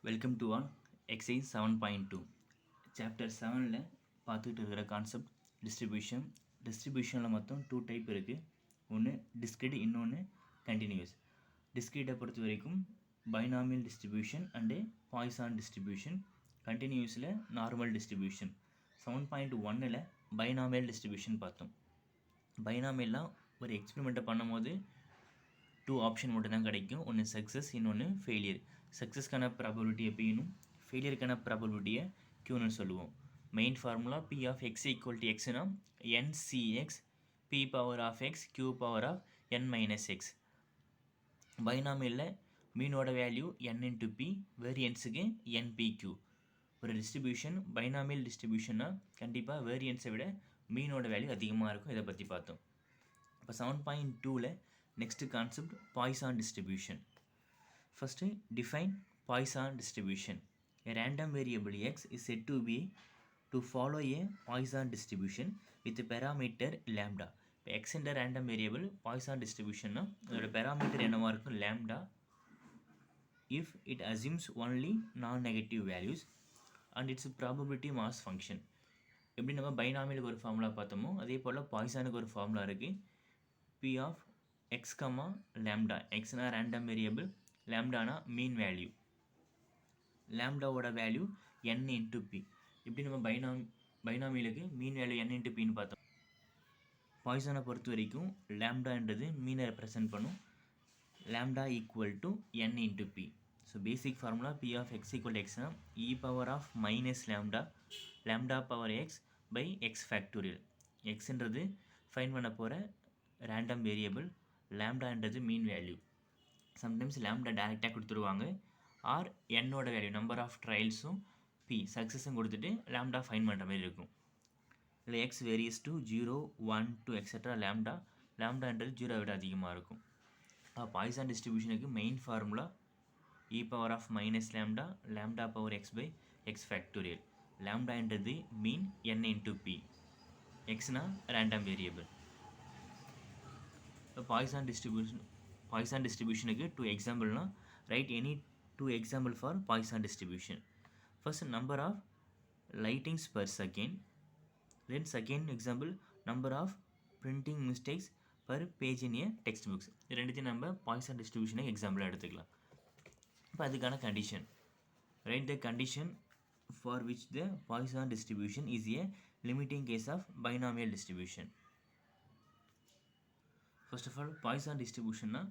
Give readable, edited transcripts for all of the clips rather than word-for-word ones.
Welcome to all exercise 7.2 chapter 7ல் பார்த்துக்கிட்டு இருக்கிற கான்செப்ட் டிஸ்ட்ரிபியூஷனில் மொத்தம் 2 டைப் இருக்குது. ஒன்று டிஸ்கிரிட், இன்னொன்று கண்டினியூஸ். டிஸ்கிரிட்டை பொறுத்த வரைக்கும் binomial distribution and Poisson distribution. கண்டினியூஸில் நார்மல் டிஸ்ட்ரிபியூஷன். 7.1ல் பைனாமியல் டிஸ்ட்ரிபியூஷன் பார்த்தோம். பைனாமியல்லாம் ஒரு எக்ஸ்பெரிமெண்ட்டை பண்ணும் போது 2 ஆப்ஷன் மட்டும் தான் கிடைக்கும். ஒன்று சக்ஸஸ், இன்னொன்று ஃபெயிலியர். சக்ஸஸ்க்கான ப்ராபபிலிட்டியை பின்னும் ஃபெயிலியருக்கான ப்ராபபிலிட்டியை க்யூன்னு சொல்லுவோம். Main formula p of x equal to எக்ஸ்னா nCx p power of x q power of n minus x. பைனாமியலில் மீனோட வேல்யூ என் இன்ட்டு பி, வேரியன்ஸுக்கு என்பிக்யூ. ஒரு டிஸ்ட்ரிபியூஷன் பைனாமியல் டிஸ்ட்ரிபியூஷன்னா கண்டிப்பாக வேரியன்ஸை விட மீனோட வேல்யூ அதிகமாக இருக்கும். இதை பற்றி பார்த்தோம். இப்போ 7.2ல் next concept Poisson distribution. First, define Poisson distribution. A random variable x is said to follow a Poisson distribution with a parameter lambda. X என்ற random variable Poisson distribution அதோட parameter என்னவா இருக்கும்? lambda. If it assumes only non-negative values and its probability mass function. எப்படி நம்ம பைனாமியலுக்கு ஒரு formula பார்த்தோமோ அதே போல் பாய்சானுக்கு ஒரு formula இருக்குது. P of x, lambda. xனா random variable, லேம்டானா மீன் வேல்யூ. லேம்டாவோட வேல்யூ n இன்ட்டு பி. இப்படி நம்ம பைனாமியலுக்கு மீன் வேல்யூ n இன்ட்டு பின்னு பார்த்தோம். பாய்சானை பொறுத்த வரைக்கும் லேம்டான்றது மீனை ரெப்ரசன்ட் பண்ணும். Lambda equal to n into p. So basic formula p of x equal எக்ஸ்னா e power of minus lambda lambda power x by x factorial. எக்ஸ்ன்றது ஃபைன் பண்ண போகிற ரேண்டம் வேரியபிள், லேம்டான்றது மீன் வேல்யூ. சம்டைம்ஸ் லேம்டா டேரெக்டாக கொடுத்துருவாங்க. R என்னோட value number of ட்ரையல்ஸும் p சக்ஸஸும் கொடுத்துட்டு லேம்டா ஃபைன் பண்ணுற மாதிரி இருக்கும். இல்லை எக்ஸ் வேரியஸ் டு 0, 1, 2 எக்ஸெட்ரா லேம்டான்றது 0 விட அதிகமாக இருக்கும். பாய்சான் டிஸ்ட்ரிபியூஷனுக்கு main formula e power of minus lambda lambda power x by x factorial. லேம்டான்றது மீன் என் இன்ட்டு பி. எக்ஸ்னா ரேண்டம் வேரியபிள். Poisson distributionக்கு 2 எக்ஸாம்பிள்னா write any 2 example for Poisson distribution. First, number of lightings per second. Then second example, number of printing mistakes per page in a textbooks. ரெண்டுத்தையும் நம்ம Poisson distribution எக்ஸாம்பிளாக எடுத்துக்கலாம். இப்போ அதுக்கான condition. Write the condition for which the Poisson distribution is a limiting case of binomial distribution. First of all Poisson டிஸ்ட்ரிபியூஷன்னா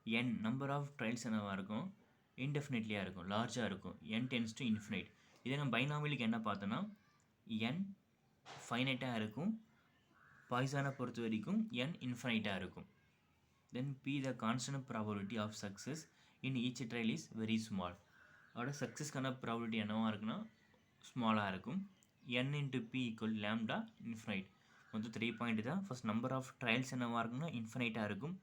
n number of trials என்னவாக இருக்கும்? இன்டெஃபினெட்லியாக இருக்கும், லார்ஜாக இருக்கும். n tends to infinite. இதே நம்ம பைனாமியலுக்கு என்ன பார்த்தோன்னா n ஃபைனைட்டாக இருக்கும். பாய்சானை பொறுத்த வரைக்கும் n இன்ஃபைனைட்டாக இருக்கும். Then p the constant probability of success in each trial is very small. அதோட சக்ஸஸ்க்கான ப்ராபபிலிட்டி என்னவாக இருக்குன்னா ஸ்மாலாக இருக்கும். n into p equal lambda infinite. மொத்தம் 3 பாயிண்ட் தான். ஃபர்ஸ்ட் நம்பர் ஆஃப் ட்ரையல்ஸ் என்னவாக இருக்குன்னா இன்ஃபினைட்டாக இருக்கும்.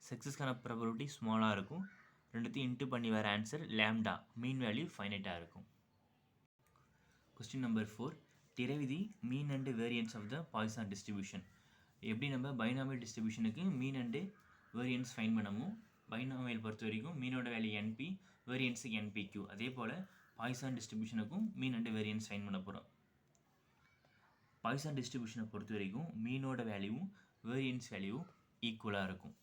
சக்ஸஸ்க்கான ப்ராபபிலிட்டி ஸ்மாலாக இருக்கும். ரெண்டுத்தையும் இன்ட்டு பண்ணி வர ஆன்சர் லேம்டா மீன் வேல்யூ ஃபைனைட்டாக இருக்கும். Question number 4, derive the mean and variance of the Poisson distribution. எப்படி நம்ம பைனாமியல் டிஸ்ட்ரிபியூஷனுக்கு மீன் அண்டு வேரியன்ஸ் ஃபைன் பண்ணமோ பைனாமியல் பொறுத்த வரைக்கும் மீனோட வேல்யூ என்பி, வேரியன்ஸுக்கு என்பிக்யூ. அதே போல் பாய்சான் டிஸ்ட்ரிபியூஷனுக்கும் மீன் அண்டு வேரியன்ஸ் ஃபைன் பண்ண போகிறோம். பாய்சான் டிஸ்ட்ரிபியூஷனை பொறுத்த வரைக்கும் மீனோட வேல்யூவும் வேரியன்ஸ் வேல்யூவும் ஈக்குவலாக இருக்கும்.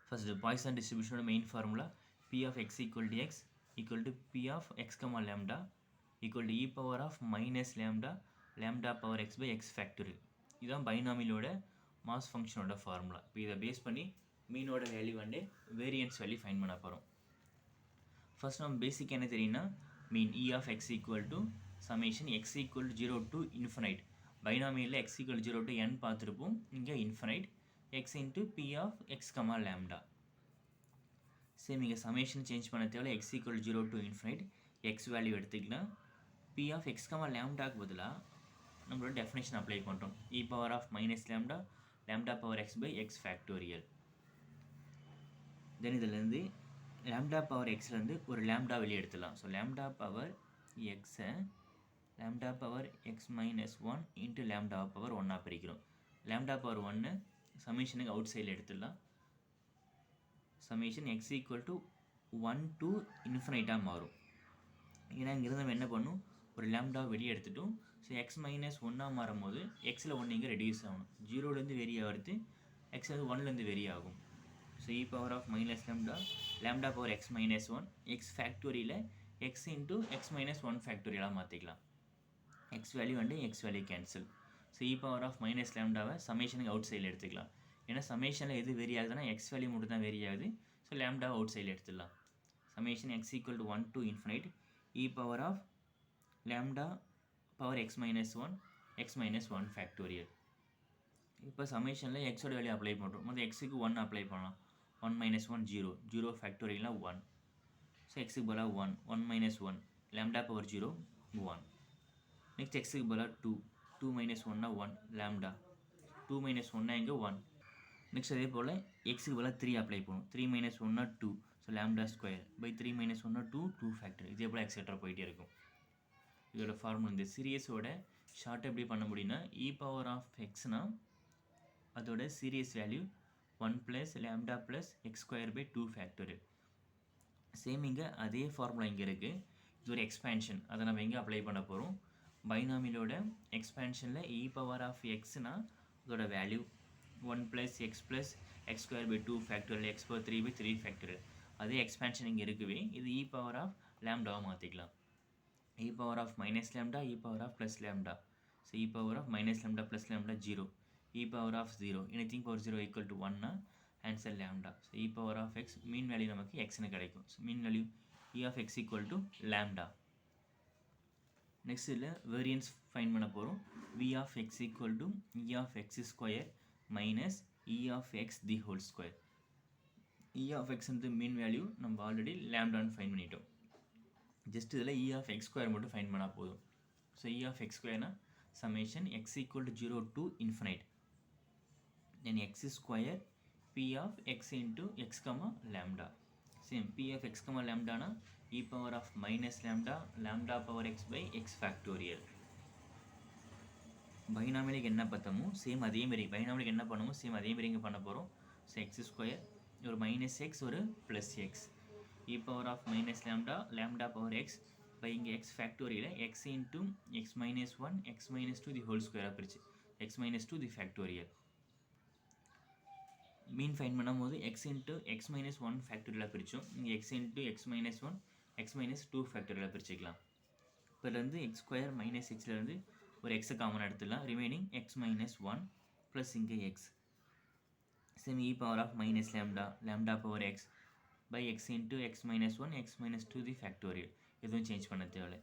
ஃபர்ஸ்ட் பாய்சான் டிஸ்ட்ரிபியூஷனோட main formula p of x equal to x equal to p of x comma lambda equal to e power of minus lambda lambda power x by x factorial. இதுதான் பைனாமியலோட mass ஃபங்க்ஷனோட formula. இப்போ இதை base பண்ணி மீனோட value வந்து variance value fine பண்ண போகிறோம். First நம்ம பேசிக் என்ன தெரியும்னா mean e of x equal to summation x equal to 0 to infinite. பைனாமியலில் எக்ஸ் ஈக்குவல் 0 டு n பார்த்துருப்போம். இங்கே infinite x into p of x comma lambda. Same இங்கே சமேஷன் சேஞ்ச் பண்ண தேவை. X equal 0 to infinite x value எடுத்துக்கலாம். P of x comma லேம்டாக்கு பதிலாக நம்மளோட டெஃபினேஷன் அப்ளை பண்ணுறோம். E power of minus lambda lambda power x by x factorial. Then இதிலேருந்து lambda power எக்ஸ்லேருந்து ஒரு லேம்டா வெளியே எடுத்துடலாம். ஸோ லேம்டா பவர் எக்ஸை lambda power x minus 1 into lambda power 1ஆக பிரிக்கிறோம். லேம்டா பவர் 1 சமேஷனுக்கு அவுட் சைடில் எடுத்துடலாம். Summation x equal to 1 to இன்ஃபினைட்டாக மாறும். ஏன்னா இங்கிருந்து நம்ம என்ன பண்ணும், ஒரு லேம்டா வெளியே எடுத்துட்டோம். ஸோ எக்ஸ் மைனஸ் ஒன்னாக மாறும் போது எக்ஸில் ஒன்று இங்கே ரெடியூஸ் ஆகணும். ஜீரோலேருந்து வெரி ஆகிறது, எக்ஸ் வந்து ஒன்லேருந்து வெரி ஆகும். So e power of minus lambda, lambda power x minus one, x ஃபேக்டோரியில் x into x minus one ஃபேக்டோரியலாக மாற்றிக்கலாம். X value and x value cancel. So e power of minus லேம்டாவை சமேஷனுக்கு அவுட் சைடில் எடுத்துக்கலாம். ஏன்னா சமேஷனில் எது வெரி ஆகுதுன்னா எக்ஸ் வேல்யூ மட்டும் தான் வெரி ஆகுது. ஸோ லேம்டாவை அவுட் சைடில் எடுத்துடலாம். Summation x equal to 1 to infinite e power of lambda power x minus 1 x minus 1 factorial. இப்போ சமேஷனில் எக்ஸோட வேல்யூ அப்ளை பண்ணுறோம். முதல் எக்ஸுக்கு 1 அப்ளை பண்ணலாம். 1 minus 1 0, 0 ஃபேக்டோரியல்னா 1. ஸோ எக்ஸுக்கு பதிலாக 1, 1 minus 1, லேம்டா பவர் 0 1. நெக்ஸ்ட் எக்ஸுக்கு பதிலாக 2, 2 minus 1னா 1 லேம்டா, 2 minus 1னா இங்கே 1. நெக்ஸ்ட் அதே போல் எக்ஸுக்கு பதிலாக 3 அப்ளை பண்ணும். 3 minus 1னா 2, so lambda square by 3 minus 1னா 2, 2 ஃபேக்டர். இதே போல் எக்ஸெட்ரா போயிட்டே இருக்கும். இதோட ஃபார்முலா இந்த சீரியஸோட ஷார்ட் எப்படி பண்ண முடியும்னா, இ பவர் ஆஃப் எக்ஸ்னா அதோட series value 1 plus lambda plus X square by 2 factor. Same இங்கே அதே ஃபார்முலா இங்கே இருக்குது. இது ஒரு எக்ஸ்பேன்ஷன், அதை நம்ம எங்கே அப்ளை பண்ண போகிறோம். பைனாமியலோட எக்ஸ்பேன்ஷனில் இ பவர் ஆஃப் எக்ஸ்னா அதோட value 1 plus X square by 2 factor, X power 3 by 3 factor. அதே எக்ஸ்பேன்ஷன் இங்கே இருக்குவே. இது இ பவர் ஆஃப் லேம்டாவை மாற்றிக்கலாம். e power of minus lambda, e power of plus lambda. So e power of minus lambda plus lambda 0, e power of 0, anything power 0 equal to 1 na answer lambda. So e power of x mean value நமக்கு x னு கிடைக்கும். So mean value e of x equal to lambda. next இதில் variance find பண்ண போகிறோம். v of x equal to e of x square minus e of x the whole square. e of x ன்றது mean value நம்ம already lambdaன்னு find பண்ணிட்டோம். Just இதில் e of x square மட்டும் find பண்ணால் போதும். ஸோ இ ஆஃப் எக்ஸ் ஸ்கொயர்னா summation x equal to 0 to infinite then x square p of x into x comma lambda. Same p of x comma லேம்டானா e power of minus lambda, lambda power x by x factorial. பைனாமியலுக்கு என்ன பார்த்தோமோ same அதேமாரி, பைனாமியலுக்கு என்ன பண்ணுமோ same அதேமாரி இங்கே பண்ண போகிறோம். ஸோ எக்ஸ் ஸ்கொயர் ஒரு மைனஸ் எக்ஸ் ஒரு plus X, e power of minus lambda, lambda power x by இங்கே x factorial x into x minus 1 x minus 2 the whole square பிரிச்சு x minus 2 the factorial. Mean find பண்ணும்போது x into x minus 1 factorial பிரிச்சோம். இங்கே x into x minus 1 x minus 2 factorial பிரிச்சுக்கலாம். இப்போ இருந்து x square minus xலேருந்து ஒரு x common எடுத்துடலாம். Remaining x minus 1 plus இங்கே x. Same e power of minus lambda, lambda power x by x into x minus 1 x minus 2 the factorial. எதுவும் change பண்ண தேவையில்லை.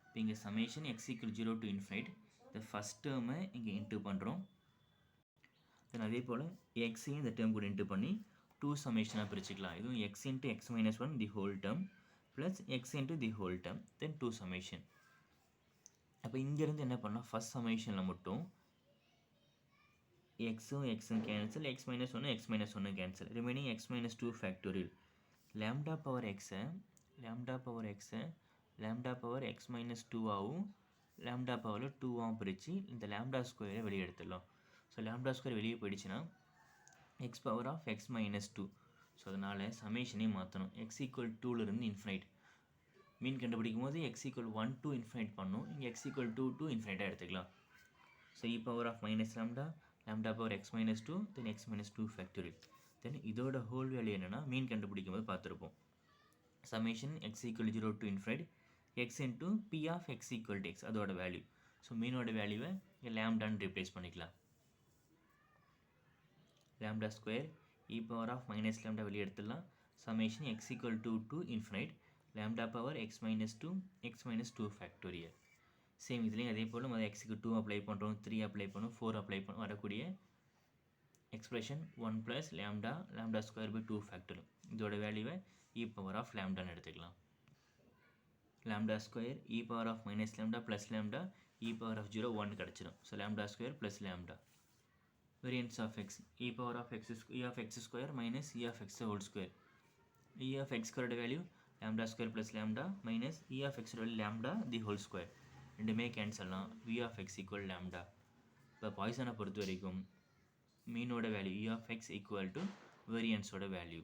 இப்போ இங்கே summation x equal 0 to infinite இந்த first டேர்மை இங்கே இன்ட்டு பண்ணுறோம். தென் அதே போல் எக்ஸையும் இந்த டேர்ம் கூட இன்ட்டு பண்ணி 2 சமேஷனாக பிரிச்சுக்கலாம். இதுவும் x into x minus 1 the whole term plus x into the whole term then 2 summation. அப்போ இங்கேருந்து என்ன பண்ணலாம், ஃபஸ்ட் சமேஷனில் மட்டும் எக்ஸும் எக்ஸும் கேன்சல், எக்ஸ் மைனஸ் ஒன்று எக்ஸ் மைனஸ் ஒன்று cancel, remaining x minus 2 factorial. Lambda power எக்ஸை லேம்டா பவர் எக்ஸ் மைனஸ் 2ஆகவும் லேம்டா பவரில் 2ஆகவும் பிரித்து இந்த லேம்டா ஸ்கொயரை வெளியே எடுத்துடலாம். ஸோ லேம்டா ஸ்கொயர் வெளியே போயிடுச்சுன்னா X power of X minus 2. So அதனால் சமேஷனே மாற்றணும். எக்ஸ் ஈக்குவல் 2லேருந்து இன்ஃபினைட் மீன் கண்டுபிடிக்கும் போது எக்ஸ் ஈக்குவல் 1 to இன்ஃபினைட் பண்ணணும். இங்கே எக்ஸ் ஈக்குவல் 2 to இன்ஃபினைட்டாக எடுத்துக்கலாம். So e power of minus lambda power x minus 2 then x minus 2 factorial. Then இதோட ஹோல் வேல்யூ என்னென்னா மீன் கண்டுபிடிக்கும் போது பார்த்துருப்போம். Summation x equal 0 to infinite x into p of x equal to x அதோட வேல்யூ. So மீனோட வேல்யூவை இங்கே லேம்டான்னு ரீப்ளேஸ் பண்ணிக்கலாம். Lambda square e power of minus lambda வெளியே எடுத்துடலாம். Summation x equal 2 to infinite lambda power x minus 2 X minus 2 factorial. Same இதுலேயும் அதே போல் நம்ம எக்ஸுக்கு 2 அப்ளை பண்ணுறோம், 3 அப்ளை பண்ணும், 4 அப்ளை பண்ணும். வரக்கூடிய expression 1 plus lambda square by 2 factorial. இதோட வேல்யூவை இ பவர் ஆஃப் லேம்டான்னு எடுத்துக்கலாம். Lambda square e power of minus lambda plus lambda e power of 0 1 கிடச்சிடும். So lambda square plus lambda. Variance of x e power of x square minus e of x whole square. E of x ஸ்கொயரோட value lambda square plus lambda minus e of எக்ஸோட value lambda the whole square. ரெண்டுமே கேன்சல்லாம். V of x equal lambda. இப்போ பாய்சனை பொறுத்த வரைக்கும் மீனோட value e of x equal to வேரியன்ஸோட value.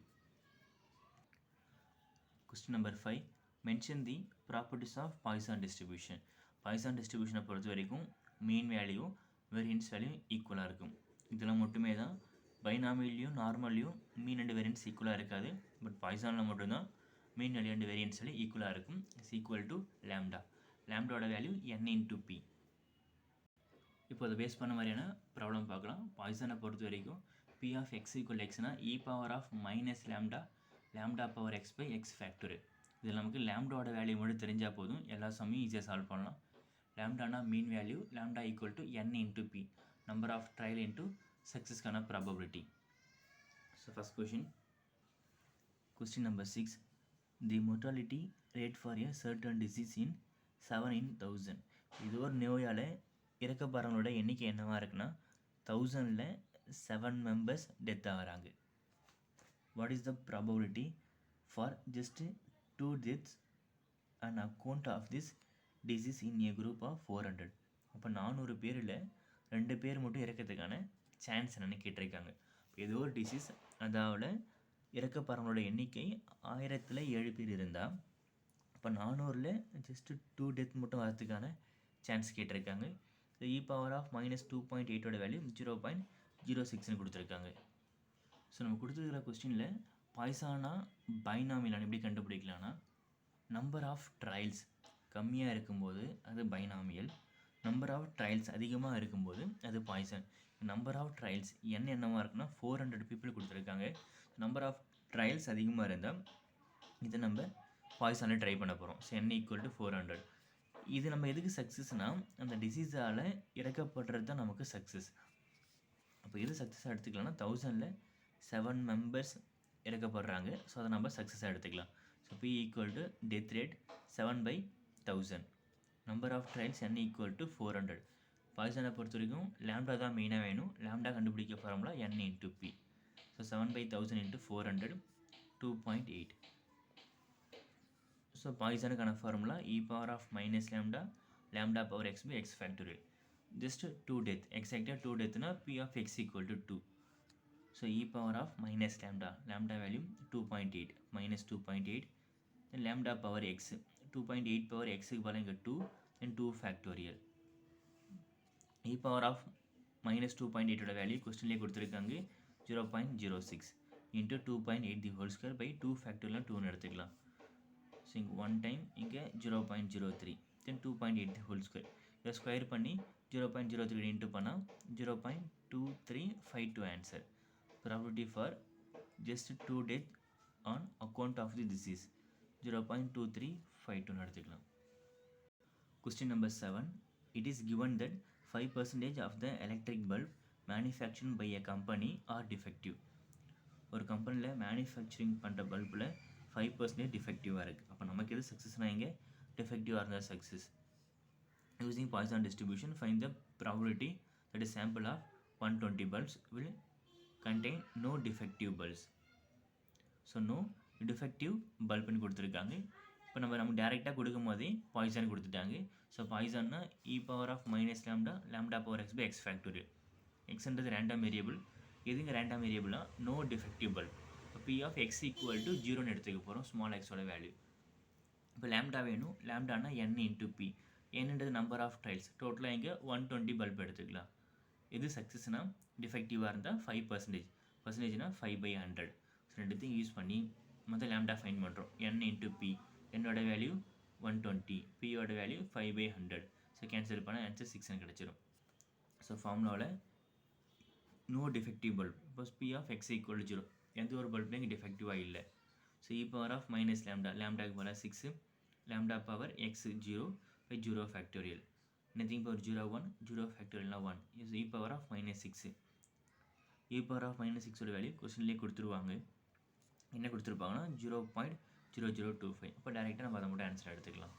Question number 5. Mention the properties of Poisson distribution. Poisson distribution பொறுத்த வரைக்கும் மீன் வேல்யூ வேரியன்ஸ் வேல்யூ ஈக்குவலாக இருக்கும். இதில் மட்டுமே தான் பைனாமிலையும் நார்மல்லையும் மீன் அண்ட் வேரியன்ஸ் ஈக்குவலாக இருக்காது. பட் பாய்சானில் மட்டும்தான் mean value and variance value ஈக்குவலாக இருக்கும். Is equal to lambda. லேம்டாவோட வேல்யூ n இன்ட்டு பி. இப்போ அதை பேஸ் பண்ண மாதிரியான ப்ராப்ளம் பார்க்கலாம். பாய்சனை பொறுத்த வரைக்கும் p ஆஃப் x ஈக்குவல் எக்ஸ்னா e power of minus lambda lambda power x by x factorial. இதில் நமக்கு லேம்டாவோட வேல்யூ மட்டும் தெரிஞ்சால் போதும், எல்லா சம்மையும் ஈஸியாக சால்வ் பண்ணலாம். லேம்டானா mean value, lambda equal to n into p, number of trial into சக்ஸஸ்க்கான probability. So first question number 6. The mortality rate for a certain disease in 7 in 1000. இது ஒரு நோயால் இறக்கப்படுறவங்களோட எண்ணிக்கை என்னவாக இருக்குன்னா 1000ல் 7 members டெத் ஆகிறாங்க. What is the probability for just 2 deaths on account of this disease in a group of 400? அப்போ 400 பேரில் 2 பேர் மட்டும் இறக்கிறதுக்கான சான்ஸ் என்னென்னு கேட்டிருக்காங்க. ஏதோ ஒரு டிசீஸ், அதாவது இறக்கப்படுறவங்களோட எண்ணிக்கை 1000ல் 7 பேர் இருந்தால் இப்போ 400ல் ஜஸ்ட்டு 2 டெத் மட்டும் வரதுக்கான சான்ஸ் கேட்டிருக்காங்க. e பவர் ஆஃப் மைனஸ் 2.8ஓட வேல்யூ 0.06ன்னு கொடுத்துருக்காங்க. ஸோ நம்ம கொடுத்துருக்கிற கொஸ்டினில் பாய்சானா பைனாமியலான எப்படி கண்டுபிடிக்கலான்னா, நம்பர் ஆஃப் ட்ரையல்ஸ் கம்மியாக இருக்கும்போது அது பைனாமியல், நம்பர் ஆஃப் ட்ரையல்ஸ் அதிகமாக இருக்கும்போது அது பாய்சன். நம்பர் ஆஃப் ட்ரையல்ஸ் என்னவாக இருக்குன்னா 400 people கொடுத்துருக்காங்க. நம்பர் ஆஃப் ட்ரையல்ஸ் அதிகமாக இருந்தால் இதை நம்ம பாய்சானில் ட்ரை பண்ண போகிறோம். So n equal to 400. இது நம்ம எதுக்கு சக்ஸஸ்னால், அந்த டிசீஸால் இறக்கப்படுறது தான் நமக்கு சக்ஸஸ். அப்போ எது சக்ஸஸாக எடுத்துக்கலாம்னா 1000ல் 7 members இறக்கப்படுறாங்க. ஸோ அதை நம்ம சக்ஸஸாக எடுத்துக்கலாம். So p equal to death rate 7/1000. Number of trials n equal to 400. பாய்சனை பொறுத்த வரைக்கும் லேம்டா தான் மெயினாக வேணும். லேம்டா கண்டுபிடிக்க formula n into p. So 7/1000 into 400 2.8. So பாய்சனுக்கான formula e power of minus lambda lambda power x by x factorial. Just 2 death, எக்ஸாக்டாக 2 டெத்னா p of x equal to 2. So e power of minus lambda, lambda value 2.8 minus 2.8, then lambda power x, 2.8 power x க்கு பதிலா இங்க 2 then 2 factorial. e power of minus 2.8 ஓட value கொஸ்டின்லேயே கொடுத்துருக்காங்க 0.06 into 2.8 the whole square by 2 factorial 2 எடுத்துக்கலாம். So இங்கே 1 time இங்கே 0.03 then 2.8 the whole square. இதை square பண்ணி 0.03 இன்ட்டு பண்ணால் 0.2352 answer. Probability for just 2 death on account of the disease 0.2352 எடுத்துக்கலாம். Question number 7. It is given that 5% of the electric bulb manufactured by a company are defective. ஒரு கம்பெனியில் manufacturing பண்ணுற பல்பில் 5% டிஃபெக்டிவாக இருக்குது. அப்போ நமக்கு எது சக்ஸஸ்னால் இங்கே டிஃபெக்டிவாக இருந்தால் success. Using Poisson distribution find the probability that is sample of 120 bulbs will contain no defective bulbs. So no defective பல்ப்னு கொடுத்துருக்காங்க. இப்போ நம்ம டேரெக்டாக கொடுக்கும் போதே பாய்சான் கொடுத்துட்டாங்க. ஸோ பாய்சான்னா e power of minus lambda lambda power x by x factorial. எக்ஸ்ன்றது ரேண்டம் வேரியபிள். எதுங்க ரேண்டம் வேரியபிள்னா நோ டிஃபெக்டிவ் பல்ப். இப்போ p of x equal to 0ன்னு எடுத்துக்க போகிறோம், ஸ்மால் எக்ஸோட வேல்யூ. இப்போ லேம்டா வேணும், லேம்டானா n இன்ட்டு பி. என்னன்றது நம்பர் ஆஃப் ட்ரையல்ஸ், டோட்டலாக இங்கே 120 பல்ப் எடுத்துக்கலாம். எது சக்ஸஸ்னால் டிஃபெக்டிவாக இருந்தால் 5%, பர்சன்டேஜ்னால் 5/100. ஸோ ரெண்டுத்தையும் யூஸ் பண்ணி மொத்த லேம்டா ஃபைன் பண்ணுறோம். n இன்ட்டு பி, என்னோட வேல்யூ 120, பியோட வேல்யூ 5/100. ஸோ கேன்சல் பண்ணால் ஆன்சர் 6ன்னு கிடச்சிரும். ஸோ ஃபார்முலாவில் நோ டிஃபெக்டிவ் பல்ப், இப்போ p ஆஃப் எக்ஸ் ஈக்குவல் 0, எந்த ஒரு பல்ப்லையும் இங்கே டிஃபெக்டிவாக இல்லை. So e power of minus lambda, லேம்டாக்கு பதிலாக 6, lambda power x 0 by 0 factorial. Anything power 0 1, 0 factorial 1 is e power of minus 6. e power of minus 6 ஓட வேல்யூ கொஸ்டின்லேயே கொடுத்துருவாங்க. என்ன கொடுத்துருப்பாங்கன்னா 0.0025. அப்போ டேரெக்டாக நம்ம அதை மட்டும் ஆன்சர் எடுத்துக்கலாம்.